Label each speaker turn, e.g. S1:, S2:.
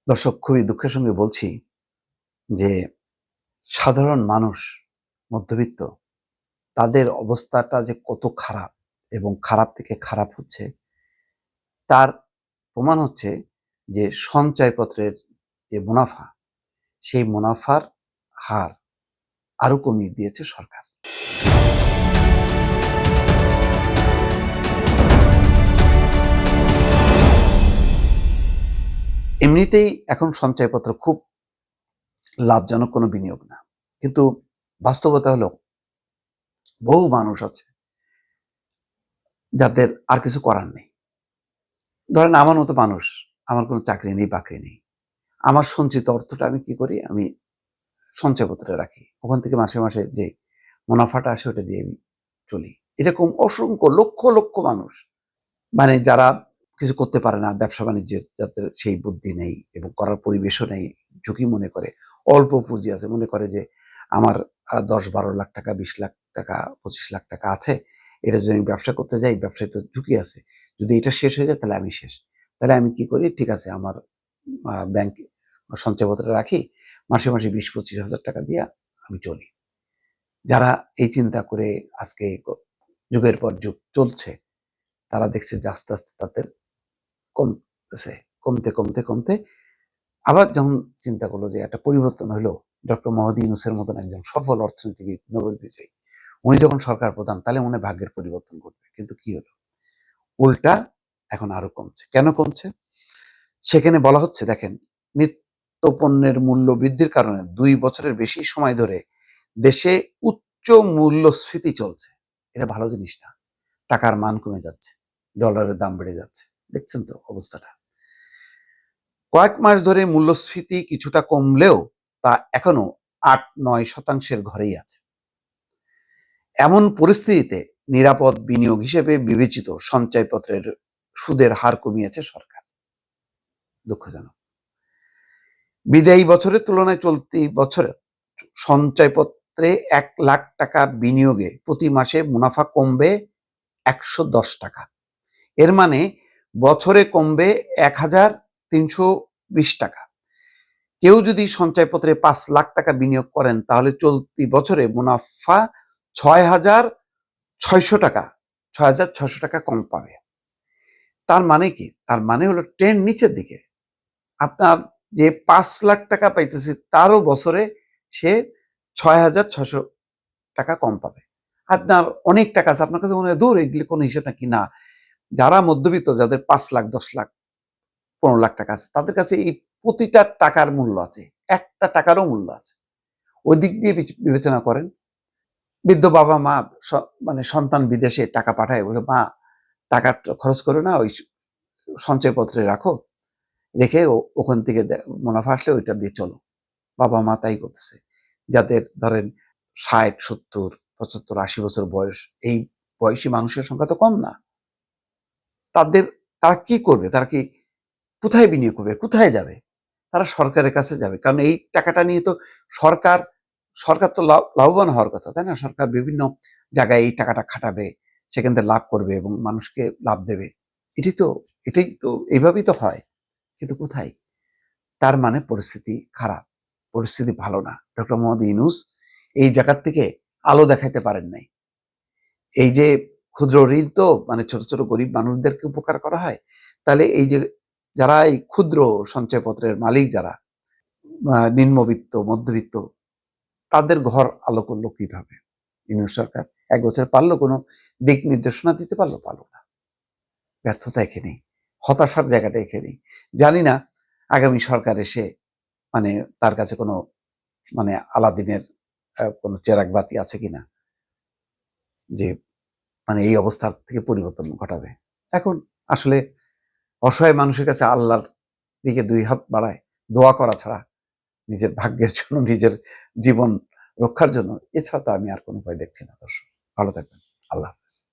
S1: দর্শক, খুবই দুঃখের সঙ্গে বলছি যে সাধারণ মানুষ, মধ্যবিত্ত, তাদের অবস্থাটা যে কত খারাপ এবং খারাপ থেকে খারাপ হচ্ছে তার প্রমাণ হচ্ছে যে সঞ্চয়পত্রের যে মুনাফা, সেই মুনাফার হার আরো কমিয়ে দিয়েছে সরকার। এমনিতেই এখন সঞ্চয়পত্র খুব লাভজনক কোনো বিনিয়োগ না, কিন্তু বাস্তবতা হলো বহু মানুষ আছে যাদের আর কিছু করার নেই। ধরেন আমার মতো মানুষ, আমার কোনো চাকরি নেই, বাকরি নেই। আমার সঞ্চিত অর্থটা আমি কি করি? আমি সঞ্চয়পত্রে রাখি। ওখান থেকে মাসে, মাসে যে মুনাফাটা আসে ওটা দিয়ে আমি চলি। এরকম অসংখ্য লক্ষ, লক্ষ মানুষ, মানে যারা কিছু করতে পারে না, ব্যবসা-বাণিজ্যের যাদের সেই বুদ্ধি নেই এবং করার পরিবেশও নেই, ঝুঁকি মনে করে, অল্প পুঁজি আছে, মনে করে যে আমার ১০-১২ লাখ টাকা, ২০ লাখ টাকা, ২৫ লাখ টাকা আছে। এটা যদি আমি ব্যবসা করতে যাই, ব্যবসায় তো ঝুঁকি আছে। যদি এটা শেষ হয়ে যায় তাহলে আমি শেষ। তাহলে আমি কি করি? ঠিক আছে, আমার ব্যাংক সঞ্চয়পত্রে রাখি। মাসে, মাসে ২০-২৫ হাজার টাকা দিয়া আমি চলি। যারা এই চিন্তা করে আজকে যুগের পর যুগ চলছে, তারা দেখছে যে আস্তে, আস্তে তাদের কমতেছে। কমতে, কমতে, কমতে আবার যখন চিন্তা করলো যে একটা পরিবর্তন হলো, ডক্টর মোহাম্মদ ইউনূসের মতন একজন সফল অর্থনীতিবিদ, নোবেল বিজয়ী, উনি যখন সরকার প্রধান, তাহলে মনে হয় ভাগ্যের পরিবর্তন ঘটবে। কিন্তু কি হলো? উল্টা এখন আরো কমছে। কেন কমছে? সেখানে বলা হচ্ছে, দেখেন, নিত্য পণ্যের মূল্য বৃদ্ধির কারণে ২ বছরের বেশি সময় ধরে দেশে উচ্চ মূল্যস্ফীতি চলছে। এটা ভালো জিনিস না। টাকার মান কমে যাচ্ছে। ডলারের দাম বেড়ে যাচ্ছে। দেখছেন তো অবস্থাটা? কয়েক মাস ধরে মূল্যস্ফীতি কিছুটা কমলেও তা এখনো ৮-৯% ঘরেই আছে। এমন পরিস্থিতিতে নিরাপদ বিনিয়োগ হিসেবে বিবেচিত সঞ্চয়পত্রের সুদের হার কমিয়েছে সরকার। দুঃখজনক। বিদায়ী বছরের তুলনায় চলতি বছরে সঞ্চয়পত্রে ১ লাখ টাকা বিনিয়োগে প্রতি মাসে মুনাফা কমবে ১১০ টাকা। এর মানে বছরে কমবে ১,৩২০ টাকা। কেউ যদি সঞ্চয়পত্রে ৫ লাখ টাকা বিনিয়োগ করেন তাহলে চলতি বছরে মুনাফা ৬,৬০০ টাকা, ৬,৬০০ টাকা কম পাবে। তার মানে কি? তার মানে হলো ট্রেন্ড নিচের দিকে। আপনার যে ৫ লাখ টাকা পাইতেছে তারও বছরে সে ৬,৬০০ টাকা কম পাবে। আপনার অনেক টাকা আছে, আপনার কাছে মনে হয় দূর এগুলি কোনো হিসেব নাকি? না। যারা মধ্যবিত্ত, যাদের ৫ লাখ, ১০ লাখ, ১৫ লাখ টাকা আছে, তাদের কাছে এই প্রতিটা টাকার মূল্য আছে। একটা টাকারও মূল্য আছে। ওই দিক দিয়ে বিবেচনা করেন। বৃদ্ধ বাবা-মা মানে সন্তান বিদেশে টাকা পাঠায়, বলে, "মা, টাকা খরচ করো না, ওই সঞ্চয়পত্রে রাখো। রেখে ওখান থেকে মুনাফা আসলে ওইটা দিয়ে চলো।" বাবা-মা তাই করতেছে। যাদের ধরেন ৬০, ৭০, ৭৫, ৮০ বছর বয়স, এই বয়সী মানুষের সংখ্যা তো কম না। তারা কি করবে? তারা কি কোথায় বিনিয়োগ করবে? কোথায় যাবে? তারা সরকারের কাছে যাবে। কারণ এই টাকাটা নিয়ে তো সরকার সরকার তো লাভবান হওয়ার কথা, তাই না? সরকার বিভিন্ন জায়গায় এই টাকাটা খাটাবে, সেখান থেকে লাভ করবে এবং মানুষকে লাভ দেবে। এটাই তো এটাই তো এইভাবেই তো হয়। কিন্তু কোথায়? তার মানে পরিস্থিতি খারাপ। পরিস্থিতি ভালো না। ডক্টর মোহাম্মদ ইউনূস এই জায়গার থেকে আলো দেখাইতে পারেন নাই। এই যে ক্ষুদ্র ঋণ, তো মানে ছোট, ছোট গরিব মানুষদেরকে উপকার করা হয়। তাহলে এই যে যারা এই ক্ষুদ্র সঞ্চয়পত্রের মালিক, যারা নিম্নবিত্ত, মধ্যবিত্ত, তাদের ঘর আলো করলো কিভাবে? ইউনূস সরকার ১ বছরে পারল কোনো দিক নির্দেশনা দিতে পারল? পারল না। ব্যর্থতা এখানেই। হতাশার জায়গাটা এখানেই। জানি না আগামী সরকার এসে মানে তার কাছে কোনো মানে আলাদিনের কোনো চেরাগ বাতি আছে কিনা, যে মানে এই অবস্থার থেকে পরিবর্তন ঘটাবে। এখন আসলে অসহায় মানুষের কাছে আল্লাহর দিকে ২ হাত বাড়ায় দোয়া করা ছাড়া, নিজের ভাগ্যের জন্য, নিজের জীবন রক্ষার জন্য, এছাড়া তো আমি আর কোনো উপায় দেখছি না দর্শক। ভালো থাকবেন। আল্লাহ হাফেজ।